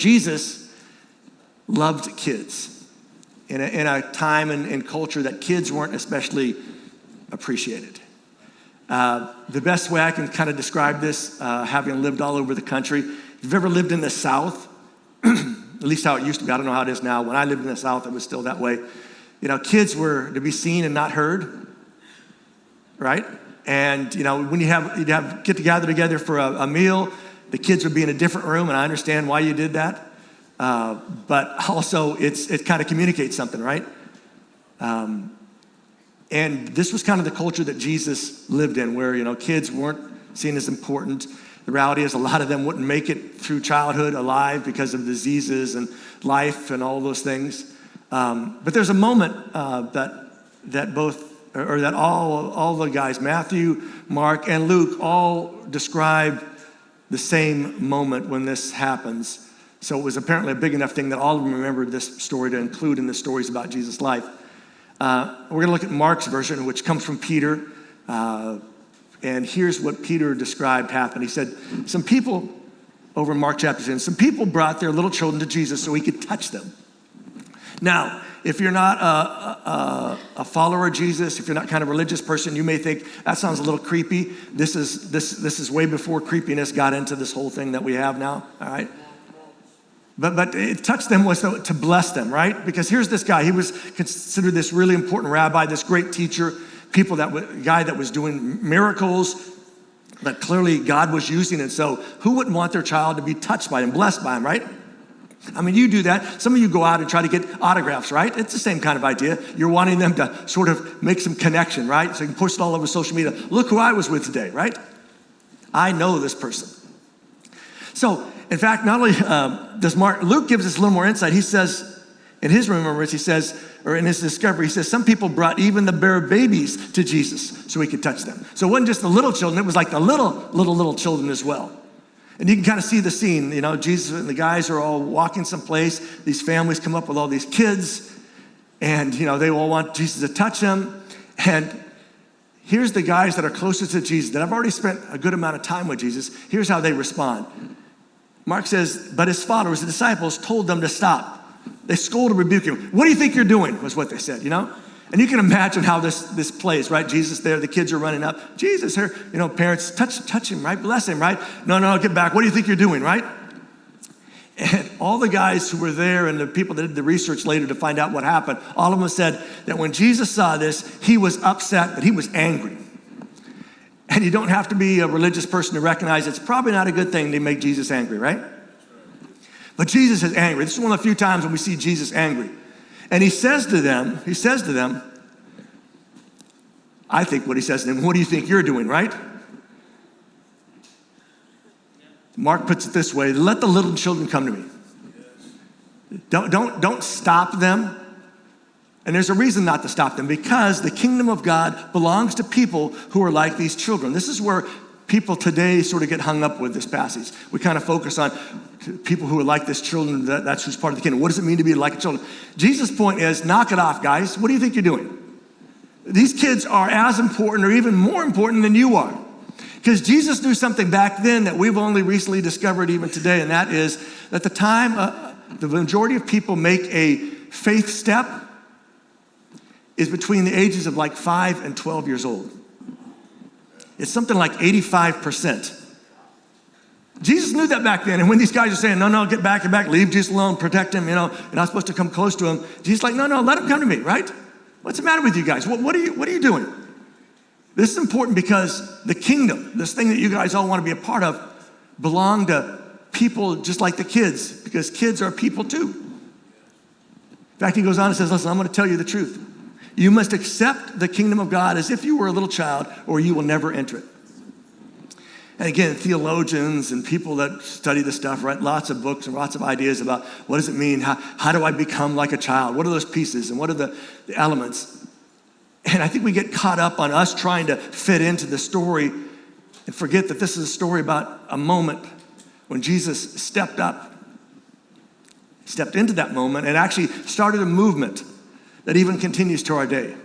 Jesus loved kids in a time and culture that kids weren't especially appreciated. The best way I can kind of describe this, having lived all over the country, if you've ever lived in the South, at least how it used to be, I don't know how it is now. When I lived in the South, it was still that way. Kids were to be seen and not heard, right? And, when you'd have gather together for a meal, the kids would be in a different room, and I understand why you did that. But also, it kind of communicates something, right? And this was kind of the culture that Jesus lived in, where, kids weren't seen as important. The reality is a lot of them wouldn't make it through childhood alive because of diseases and life and all those things. But there's a moment that all the guys, Matthew, Mark, and Luke, all describe the same moment when this happens. So it was apparently a big enough thing that all of them remembered this story to include in the stories about Jesus' life. We're going to look at Mark's version, which comes from Peter. And here's what Peter described happened. He said, some people, over in Mark chapter 10, some people brought their little children to Jesus so he could touch them. Now, if you're not a follower of Jesus, if you're not kind of a religious person, you may think that sounds a little creepy. This is way before creepiness got into this whole thing that we have now, all right? But it touched them was to bless them, right? Because here's this guy. He was considered this really important rabbi, this great teacher, guy that was doing miracles that clearly God was using. And so who wouldn't want their child to be touched by him, blessed by him, right? I mean, you do that. Some of you go out and try to get autographs, right? It's the same kind of idea. You're wanting them to sort of make some connection, right? So you can post it all over social media. Look who I was with today, right? I know this person. So, in fact, not only does Luke gives us a little more insight. He says, in his remembrance, or in his discovery, he says, some people brought even the bare babies to Jesus so he could touch them. So it wasn't just the little children, it was like the little children as well. And you can kind of see the scene, Jesus and the guys are all walking someplace. These families come up with all these kids, and, they all want Jesus to touch them. And here's the guys that are closest to Jesus, that have already spent a good amount of time with Jesus. Here's how they respond. Mark says, but his followers, the disciples, told them to stop. They scolded, rebuked him. What do you think you're doing, was what they said, And you can imagine how this plays, right? Jesus there, the kids are running up. Jesus here, parents, touch him, right? Bless him, right? No, get back. What do you think you're doing, right? And all the guys who were there and the people that did the research later to find out what happened, all of them said that when Jesus saw this, he was upset, that he was angry. And you don't have to be a religious person to recognize it's probably not a good thing to make Jesus angry, right? But Jesus is angry. This is one of the few times when we see Jesus angry. And he says to them, I think what he says to them, what do you think you're doing, right? Mark puts it this way, let the little children come to me. Don't stop them. And there's a reason not to stop them, because the kingdom of God belongs to people who are like these children. This is where people today sort of get hung up with this passage. We kind of focus on people who are like this children, that's who's part of the kingdom. What does it mean to be like a children? Jesus' point is, knock it off, guys. What do you think you're doing? These kids are as important or even more important than you are. Because Jesus knew something back then that we've only recently discovered even today, and that is that the time the majority of people make a faith step is between the ages of like 5 and 12 years old. It's something like 85%. Jesus knew that back then. And when these guys are saying, no, get back, leave Jesus alone, protect him, you're not supposed to come close to him. Jesus is like, no, let him come to me, right? What's the matter with you guys? What are you doing? This is important because the kingdom, this thing that you guys all want to be a part of, belong to people just like the kids, because kids are people too. In fact, he goes on and says, listen, I'm going to tell you the truth. You must accept the kingdom of God as if you were a little child, or you will never enter it. And again, theologians and people that study this stuff write lots of books and lots of ideas about what does it mean? How do I become like a child? What are those pieces and what are the elements? And I think we get caught up on us trying to fit into the story and forget that this is a story about a moment when Jesus stepped into that moment and actually started a movement that even continues to our day.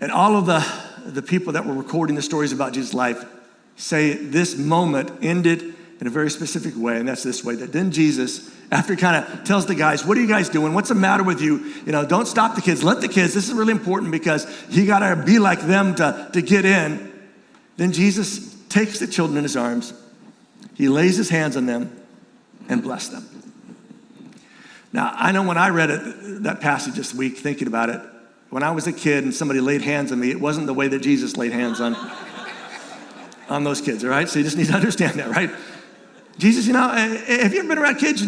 And all of the people that were recording the stories about Jesus' life say this moment ended in a very specific way, and that's this way, that then Jesus, after he kind of tells the guys, what are you guys doing? What's the matter with you? Don't stop the kids. Let the kids. This is really important because you got to be like them to get in. Then Jesus takes the children in his arms. He lays his hands on them and bless them. Now, I know when I read that passage this week, thinking about it, when I was a kid and somebody laid hands on me, it wasn't the way that Jesus laid hands on those kids, all right? So you just need to understand that, right? Jesus, have you ever been around kids?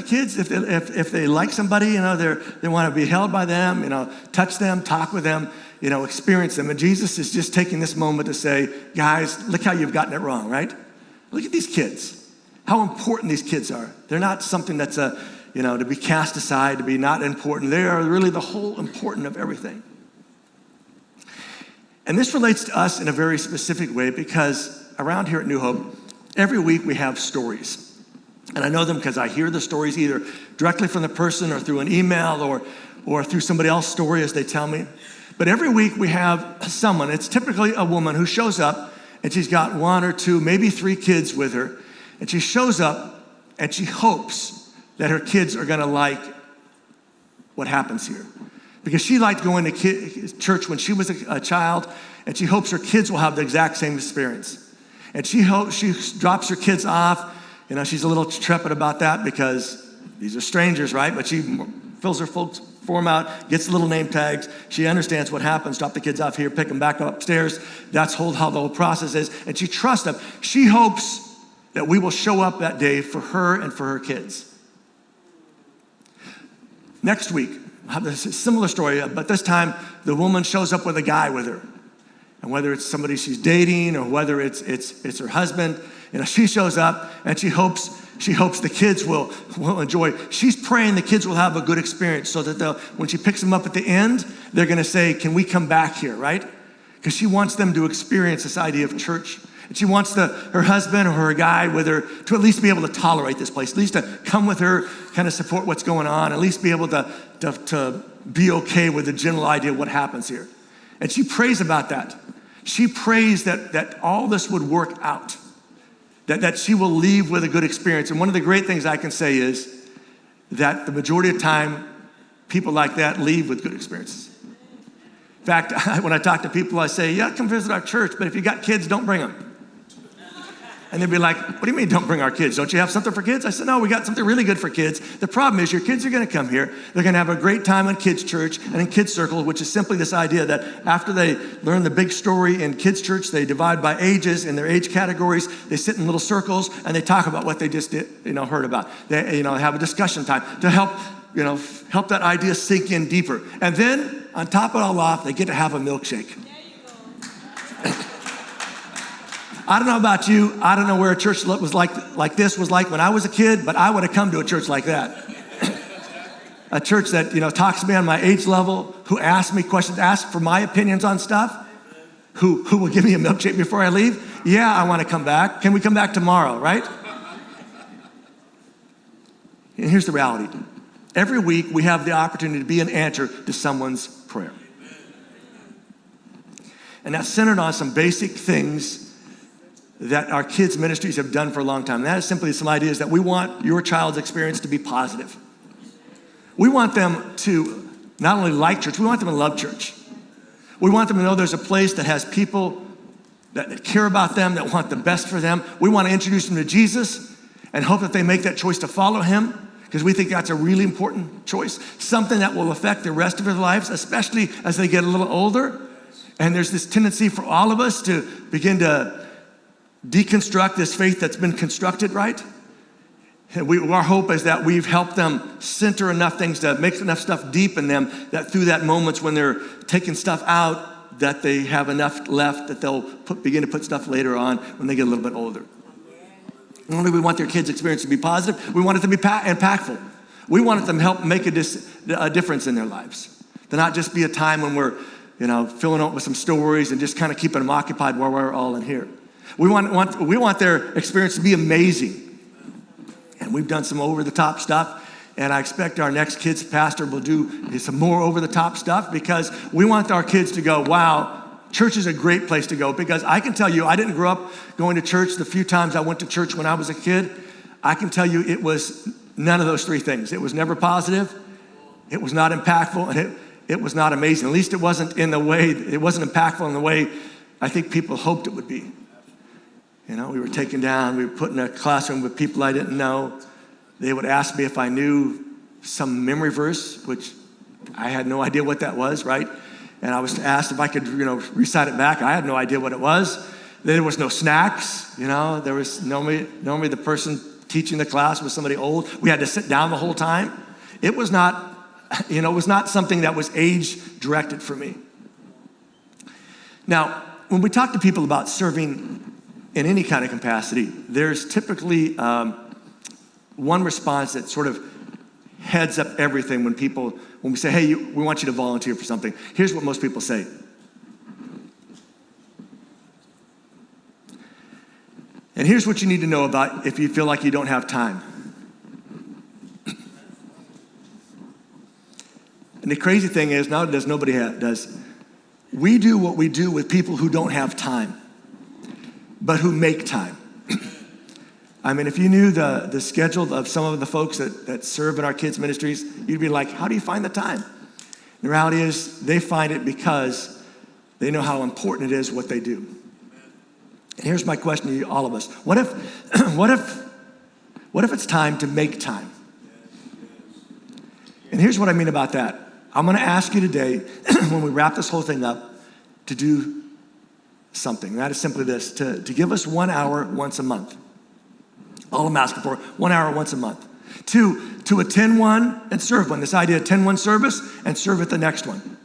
Kids, if they like somebody, they want to be held by them, touch them, talk with them, experience them. And Jesus is just taking this moment to say, guys, look how you've gotten it wrong, right? Look at these kids, how important these kids are. They're not something that's to be cast aside, to be not important. They are really the whole important of everything. And this relates to us in a very specific way because around here at New Hope, every week we have stories. And I know them because I hear the stories either directly from the person or through an email or through somebody else's story as they tell me. But every week we have someone, it's typically a woman who shows up and she's got 1 or 2, maybe 3 kids with her. And she shows up and she hopes that her kids are gonna like what happens here. Because she liked going to church when she was a child, and she hopes her kids will have the exact same experience. And she drops her kids off. She's a little trepid about that because these are strangers, right? But she fills her form out, gets the little name tags. She understands what happens. Drop the kids off here, pick them back up upstairs. That's how the whole process is. And she trusts them. She hopes that we will show up that day for her and for her kids. Next week, I have a similar story, but this time the woman shows up with a guy with her. And whether it's somebody she's dating or whether it's her husband, she shows up and she hopes the kids will enjoy. She's praying the kids will have a good experience so that when she picks them up at the end, they're gonna say, can we come back here, right? Because she wants them to experience this idea of church. And she wants her husband or her guy with her to at least be able to tolerate this place, at least to come with her, kind of support what's going on, at least be able to be okay with the general idea of what happens here. And she prays about that. She prays that all this would work out, that she will leave with a good experience. And one of the great things I can say is that the majority of the time, people like that leave with good experiences. In fact, when I talk to people, I say, yeah, come visit our church, but if you got kids, don't bring them. And they'd be like, what do you mean don't bring our kids? Don't you have something for kids? I said, no, we got something really good for kids. The problem is your kids are gonna come here. They're gonna have a great time in kids' church and in kids' circle, which is simply this idea that after they learn the big story in kids' church, they divide by ages in their age categories. They sit in little circles and they talk about what they just heard about. They have a discussion time to help that idea sink in deeper. And then on top of it all off, they get to have a milkshake. I don't know about you. I don't know where a church was like this was like when I was a kid, but I would have come to a church like that. A church that, talks to me on my age level, who asks me questions, asks for my opinions on stuff, who will give me a milkshake before I leave. Yeah, I want to come back. Can we come back tomorrow, right? And here's the reality. Every week we have the opportunity to be an answer to someone's prayer. And that's centered on some basic things that our kids' ministries have done for a long time. And that is simply some ideas that we want your child's experience to be positive. We want them to not only like church, we want them to love church. We want them to know there's a place that has people that care about them, that want the best for them. We want to introduce them to Jesus and hope that they make that choice to follow him, because we think that's a really important choice, something that will affect the rest of their lives, especially as they get a little older. And there's this tendency for all of us to begin to deconstruct this faith that's been constructed, right? And our hope is that we've helped them center enough things to make enough stuff deep in them that through that moments when they're taking stuff out, that they have enough left that they'll begin to put stuff later on when they get a little bit older. Not only do we want their kids' experience to be positive, we want it to be impactful. We want it to help make a difference in their lives. To not just be a time when we're filling out with some stories and just kind of keeping them occupied while we're all in here. We want their experience to be amazing. And we've done some over-the-top stuff, and I expect our next kids pastor will do some more over-the-top stuff, because we want our kids to go, wow, church is a great place to go because I can tell you, I didn't grow up going to church. The few times I went to church when I was a kid, I can tell you it was none of those three things. It was never positive, it was not impactful, and it was not amazing. At least it wasn't impactful in the way I think people hoped it would be. You know, we were taken down, we were put in a classroom with people I didn't know. They would ask me if I knew some memory verse, which I had no idea what that was, right? And I was asked if I could, recite it back. I had no idea what it was. There was no snacks, There was normally the person teaching the class was somebody old. We had to sit down the whole time. It was not, it was not something that was age directed for me. Now, when we talk to people about serving in any kind of capacity, there's typically one response that sort of heads up everything when we say, hey, we want you to volunteer for something. Here's what most people say. And here's what you need to know about if you feel like you don't have time. And the crazy thing is, nobody does. We do what we do with people who don't have time, but who make time. I mean, if you knew the schedule of some of the folks that serve in our kids' ministries, you'd be like, how do you find the time? The reality is, they find it because they know how important it is what they do. And here's my question to you, all of us. What if it's time to make time? And here's what I mean about that. I'm gonna ask you today, when we wrap this whole thing up, to do something. That is simply this, to give us 1 hour once a month. All I'm asking for, 1 hour once a month. To attend one and serve one. This idea, attend one service and serve at the next one.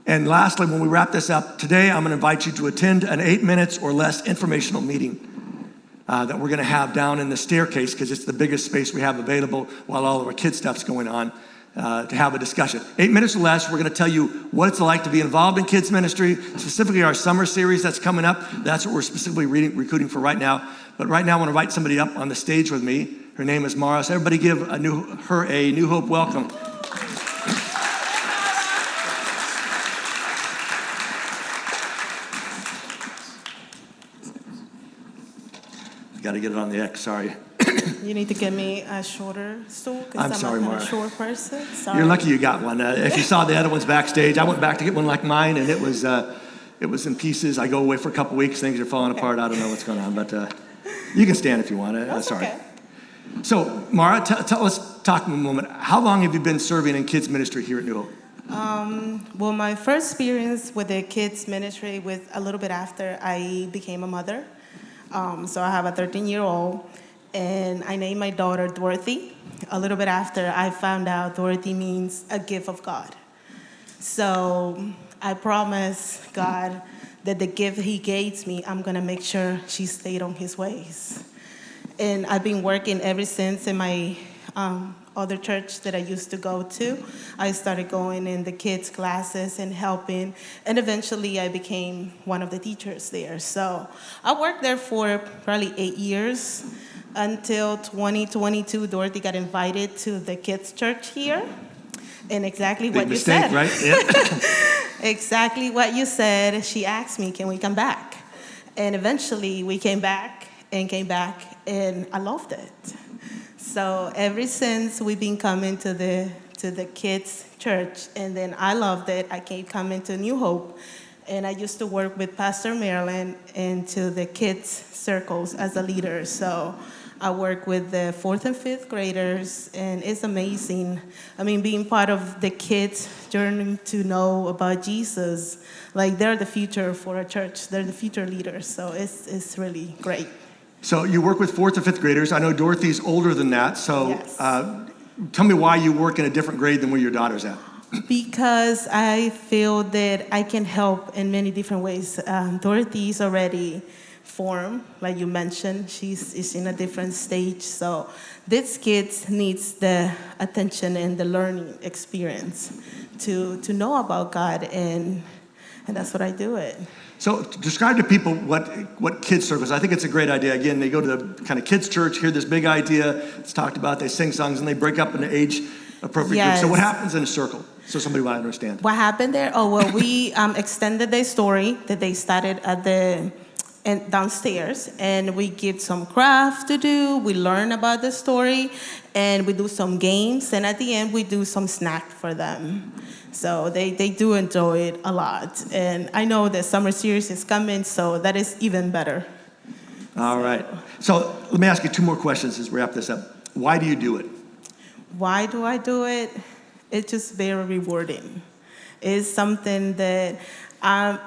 And lastly, when we wrap this up, today I'm gonna invite you to attend an 8 minutes or less informational meeting that we're gonna have down in the staircase because it's the biggest space we have available while all of our kid stuff's going on. To have a discussion. 8 minutes or less, we're gonna tell you what it's like to be involved in kids ministry, specifically our summer series that's coming up. That's what we're specifically recruiting for right now. But right now I wanna invite somebody up on the stage with me. Her name is Mara. So everybody give her a New Hope welcome. Got to get it on the X, sorry. You need to get me a shorter stool I'm because sorry, I'm not Mara. a short person. Sorry. You're lucky you got one. If you saw the other ones backstage, I went back to get one like mine, and it was in pieces. I go away for a couple weeks, things are falling apart. I don't know what's going on, but you can stand if you want. Sorry. Okay. So, Mara, let's talk a moment. How long have you been serving in kids ministry here at New Hope? Well, my first experience with the kids ministry was a little bit after I became a mother. So I have a 13-year-old, and I named my daughter Dorothy. A little bit after I found out Dorothy means a gift of God. So I promised God that the gift he gave me, I'm gonna make sure she stayed on his ways. And I've been working ever since in my other church that I used to go to. I started going in the kids' classes and helping, and eventually I became one of the teachers there. So I worked there for probably 8 years until 2022. Dorothy got invited to the kids' church here, and exactly what you said. Big mistake, right? Yeah. Exactly what you said. She asked me, can we come back? And eventually we came back, and I loved it. So ever since we've been coming to the kids' church, and then I loved it, I kept coming to New Hope, and I used to work with Pastor Marilyn into the kids' circles as a leader. So I work with the 4th and 5th graders, and it's amazing. I mean, being part of the kids' journey to know about Jesus, like they're the future for a church. They're the future leaders, so it's really great. So you work with 4th and 5th graders. I know Dorothy's older than that, so Yes. Tell me why you work in a different grade than where your daughter's at. Because I feel that I can help in many different ways. Dorothy's already formed, like you mentioned. She's in a different stage. So this kid needs the attention and the learning experience to know about God, and that's what I do it. So describe to people what kids circles. I think it's a great idea. Again, they go to the kind of kids church, hear this big idea, it's talked about, they sing songs, and they break up into age appropriate group. So what happens in a circle? So somebody might understand. What happened there? Oh, well, we extended the story that they started at the downstairs, and we give some craft to do. We learn about the story, and we do some games, and at the end, we do some snack for them. So they do enjoy it a lot. And I know the summer series is coming, so that is even better. All right. So let me ask you 2 more questions as we wrap this up. Why do you do it? Why do I do it? It's just very rewarding. It's something that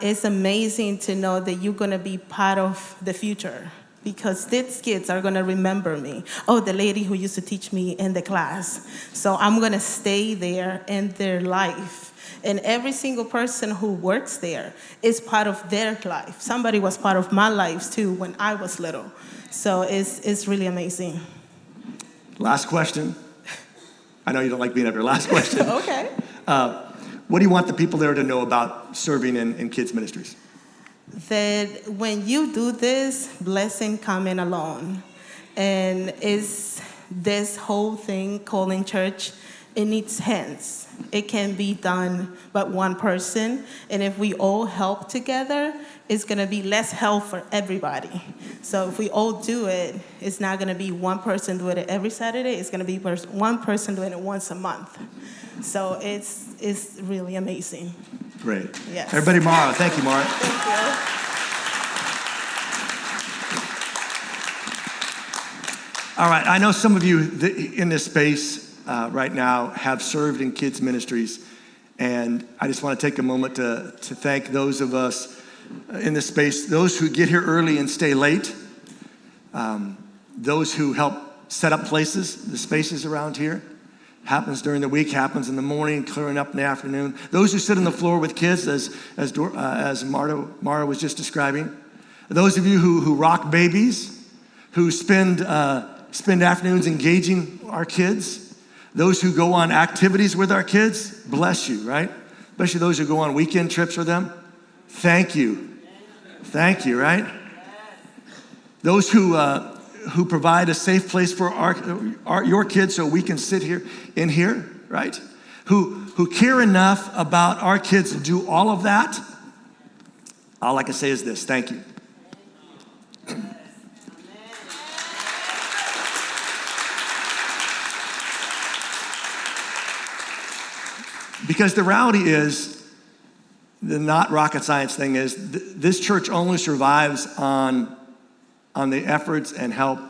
it's amazing to know that you're going to be part of the future, because these kids are going to remember me. Oh, the lady who used to teach me in the class. So I'm going to stay there in their life. And every single person who works there is part of their life. Somebody was part of my life, too, when I was little. So it's really amazing. Last question. I know you don't like being up here. Last question. Okay. What do you want the people there to know about serving in kids' ministries? That when you do this, blessing coming along. And it's this whole thing calling church, it needs hands. It can be done by one person. And if we all help together, it's going to be less help for everybody. So if we all do it, it's not going to be one person doing it every Saturday. It's going to be one person doing it once a month. So it's really amazing. Great. Yes. Everybody, Mara. Thank you, Mara. Thank you. All right. I know some of you in this space right now have served in kids' ministries. And I just want to take a moment to thank those of us in this space, those who get here early and stay late, those who help set up places, the spaces around here. Happens during the week, happens in the morning, clearing up in the afternoon. Those who sit on the floor with kids, as Mara was just describing. Those of you who rock babies, who spend afternoons engaging our kids. Those who go on activities with our kids, bless you, right? Especially those who go on weekend trips with them. Thank you. Thank you, right? Those who provide a safe place for your kids so we can sit here in here, right? Who care enough about our kids to do all of that. All I can say is this: thank you. Because the reality is, the not rocket science thing is, this church only survives on the efforts and help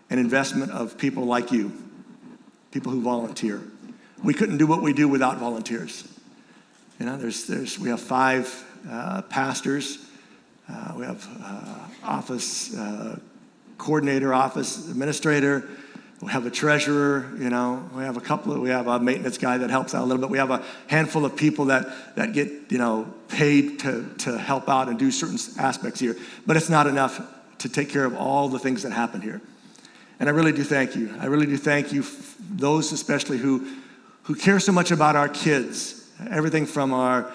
and investment of people like you, people who volunteer. We couldn't do what we do without volunteers. You know, we have 5 pastors, we have office coordinator, office administrator, we have a treasurer, you know, we have a maintenance guy that helps out a little bit. We have a handful of people that get, you know, paid to help out and do certain aspects here. But it's not enough to take care of all the things that happen here. And I really do thank you. I really do thank you, those especially who care so much about our kids. Everything from our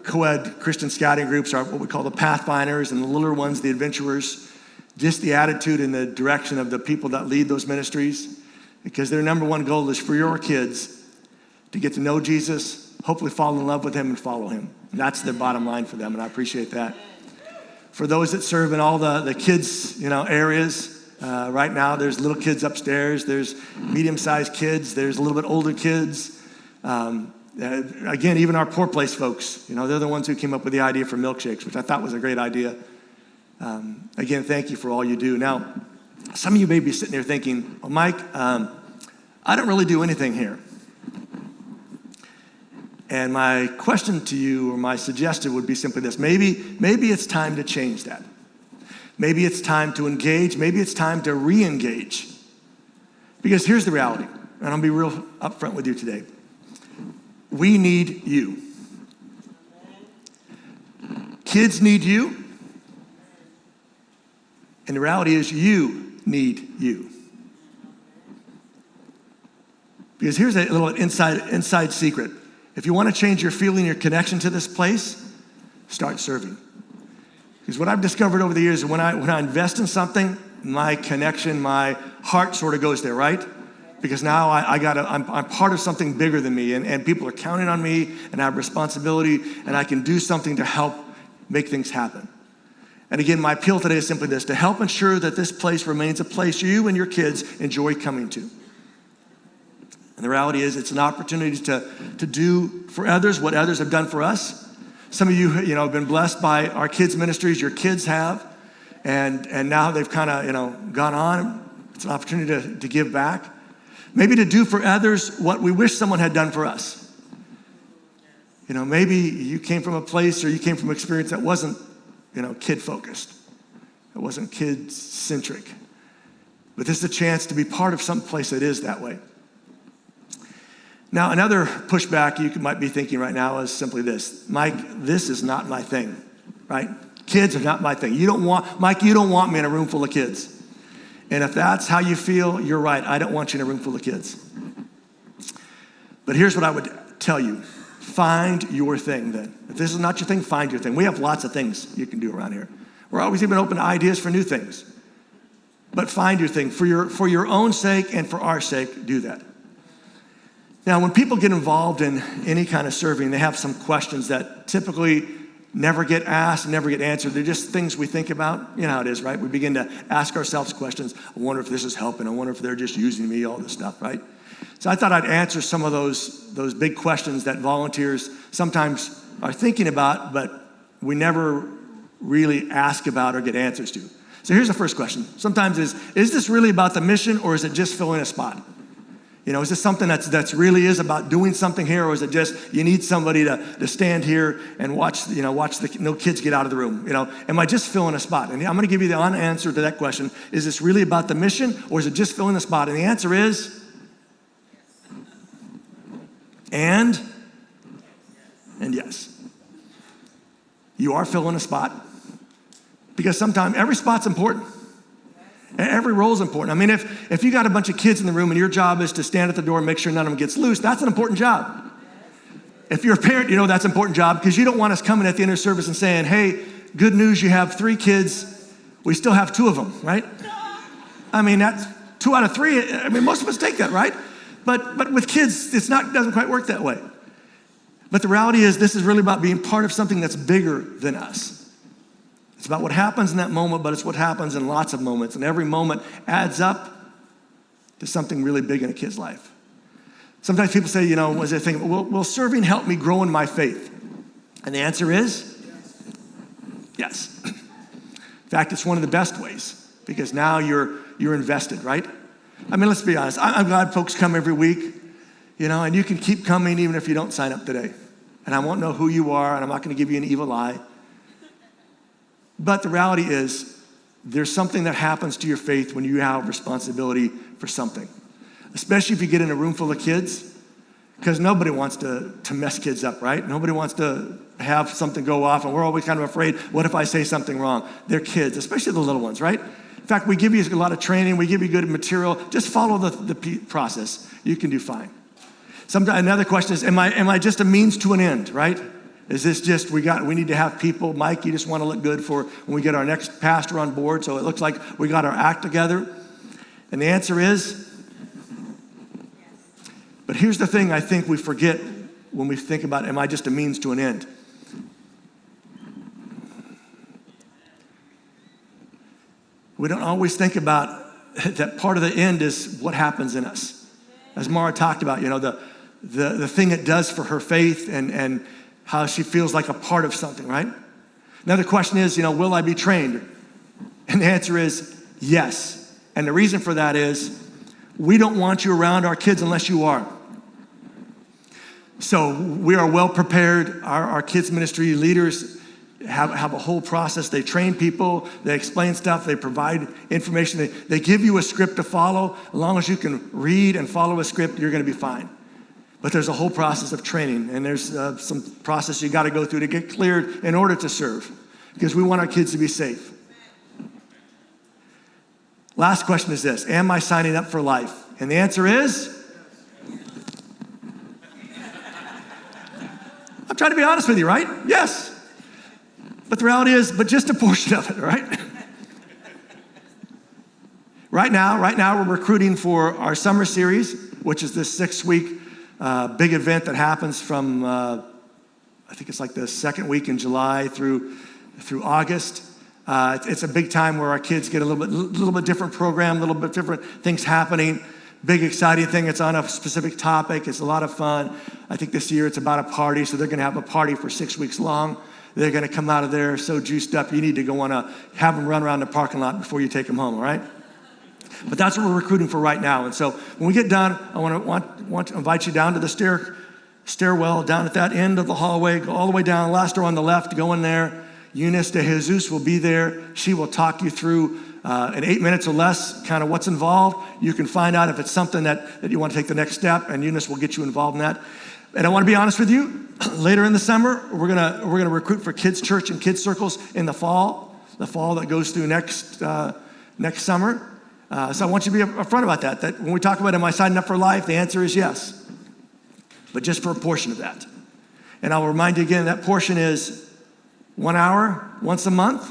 co-ed Christian scouting groups, what we call the Pathfinders, and the littler ones, the Adventurers. Just the attitude and the direction of the people that lead those ministries. Because their number one goal is for your kids to get to know Jesus, hopefully fall in love with him and follow him. And that's the bottom line for them, and I appreciate that. For those that serve in all the kids, you know, areas, right now there's little kids upstairs, there's medium-sized kids, there's a little bit older kids. Again, even our Poor Place folks, you know, they're the ones who came up with the idea for milkshakes, which I thought was a great idea. Again, thank you for all you do. Now, some of you may be sitting there thinking, well, Mike, I don't really do anything here. And my question to you, or my suggestion, would be simply this: maybe it's time to change that. Maybe it's time to engage. Maybe it's time to re-engage. Because here's the reality, and I'll be real upfront with you today. We need you. Kids need you. And the reality is, you need you. Because here's a little inside secret. If you want to change your feeling, your connection to this place, start serving. Because what I've discovered over the years is when I invest in something, my connection, my heart sort of goes there, right? because now I'm part of something bigger than me, and people are counting on me, and I have responsibility, and I can do something to help make things happen. And again, my appeal today is simply this: to help ensure that this place remains a place you and your kids enjoy coming to. And the reality is, it's an opportunity to do for others what others have done for us. Some of you, have been blessed by our kids' ministries. Your kids have, and now they've kind of, gone on. It's an opportunity to give back. Maybe to do for others what we wish someone had done for us. Maybe you came from a place or you came from an experience that wasn't, kid-focused. It wasn't kid-centric. But this is a chance to be part of some place that is that way. Now, another pushback you might be thinking right now is simply this: Mike, this is not my thing, right? Kids are not my thing. You don't want me in a room full of kids. And if that's how you feel, you're right. I don't want you in a room full of kids. But here's what I would tell you. Find your thing then. If this is not your thing, find your thing. We have lots of things you can do around here. We're always even open to ideas for new things. But find your thing. For your own sake and for our sake, do that. Now, when people get involved in any kind of serving, they have some questions that typically never get asked, never get answered. They're just things we think about. You know how it is, right? We begin to ask ourselves questions. I wonder if this is helping. I wonder if they're just using me, all this stuff, right? So I thought I'd answer some of those big questions that volunteers sometimes are thinking about, but we never really ask about or get answers to. So here's the first question. Sometimes is this really about the mission, or is it just filling a spot? Is this something that's really is about doing something here, or is it just you need somebody to stand here and watch the no kids get out of the room? Am I just filling a spot? And I'm going to give you the unanswer to that question. Is this really about the mission, or is it just filling a spot? And the answer is and yes. You are filling a spot, because sometimes every spot's important. Every role is important. I mean, if you got a bunch of kids in the room and your job is to stand at the door and make sure none of them gets loose, that's an important job. If you're a parent, that's an important job, because you don't want us coming at the end of service and saying, hey, good news, you have 3 kids. We still have 2 of them, right? I mean, that's 2 out of 3. I mean, most of us take that, right? But with kids, doesn't quite work that way. But the reality is, this is really about being part of something that's bigger than us. It's about what happens in that moment, but it's what happens in lots of moments. And every moment adds up to something really big in a kid's life. Sometimes people say, was they thinking, will serving help me grow in my faith? And the answer is yes. In fact, it's one of the best ways, because now you're invested, right? I mean, let's be honest. I'm glad folks come every week, and you can keep coming even if you don't sign up today. And I won't know who you are, and I'm not going to give you an evil eye. But the reality is, there's something that happens to your faith when you have responsibility for something, especially if you get in a room full of kids, because nobody wants to mess kids up, right? Nobody wants to have something go off, and we're always kind of afraid, what if I say something wrong? They're kids, especially the little ones, right? In fact, we give you a lot of training, we give you good material. Just follow the process. You can do fine. Another question is, am I just a means to an end, right? Is this just, we need to have people, Mike, you just want to look good for when we get our next pastor on board, so it looks like we got our act together? And the answer is, but here's the thing I think we forget when we think about, am I just a means to an end? We don't always think about that part of the end is what happens in us. As Mara talked about, the thing it does for her faith and how she feels like a part of something, right? Another question is, will I be trained? And the answer is yes. And the reason for that is, we don't want you around our kids unless you are. So we are well prepared. Our kids ministry leaders have a whole process. They train people, they explain stuff, they provide information. They give you a script to follow. As long as you can read and follow a script, you're going to be fine. But there's a whole process of training, and there's some process you got to go through to get cleared in order to serve, because we want our kids to be safe. Last question is this: am I signing up for life? And the answer is, I'm trying to be honest with you, right? Yes. But the reality is, but just a portion of it, right? Right now, we're recruiting for our summer series, which is this 6-week big event that happens from, I think it's like the second week in July through August. It's a big time where our kids get a little bit different program, a little bit different things happening. Big exciting thing. It's on a specific topic. It's a lot of fun. I think this year it's about a party, so they're going to have a party for 6 weeks long. They're going to come out of there so juiced up. You need to go have them run around the parking lot before you take them home, all right? But that's what we're recruiting for right now. And so when we get done, I want to invite you down to the stairwell down at that end of the hallway. Go all the way down, last door on the left, go in there. Eunice de Jesus will be there. She will talk you through in 8 minutes or less kind of what's involved. You can find out if it's something that you want to take the next step, and Eunice will get you involved in that. And I want to be honest with you, later in the summer, we're gonna recruit for kids' church and kids' circles in the fall that goes through next summer. So I want you to be upfront about that when we talk about, am I signing up for life, the answer is yes, but just for a portion of that. And I'll remind you again, that portion is 1 hour, once a month,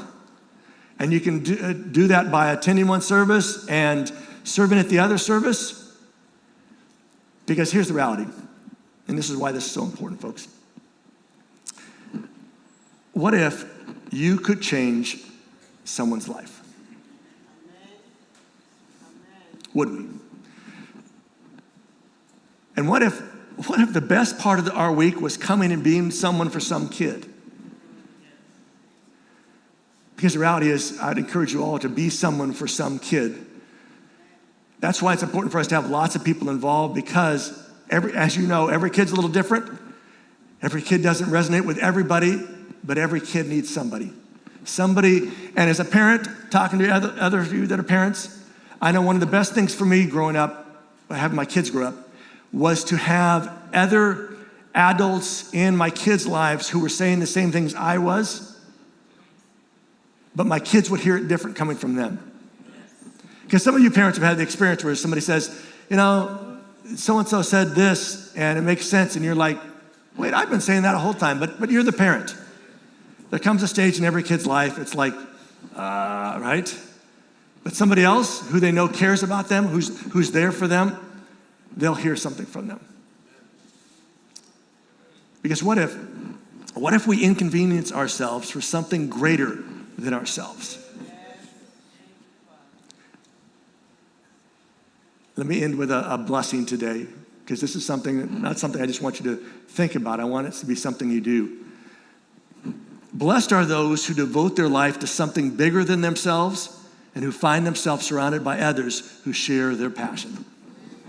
and you can do that by attending one service and serving at the other service, because here's the reality, and this is why this is so important, folks. What if you could change someone's life? Would we? And what if the best part of our week was coming and being someone for some kid? Because the reality is, I'd encourage you all to be someone for some kid. That's why it's important for us to have lots of people involved, because as you know, every kid's a little different. Every kid doesn't resonate with everybody, but every kid needs somebody. And as a parent, talking to other of you that are parents, I know one of the best things for me growing up, having my kids grow up, was to have other adults in my kids' lives who were saying the same things I was, but my kids would hear it different coming from them. Because some of you parents have had the experience where somebody says, so-and-so said this, and it makes sense, and you're like, wait, I've been saying that the whole time, but you're the parent. There comes a stage in every kid's life, it's like, right? But somebody else who they know cares about them, who's there for them, they'll hear something from them. Because what if we inconvenience ourselves for something greater than ourselves? Let me end with a blessing today, because this is not something I just want you to think about. I want it to be something you do. Blessed are those who devote their life to something bigger than themselves and who find themselves surrounded by others who share their passion.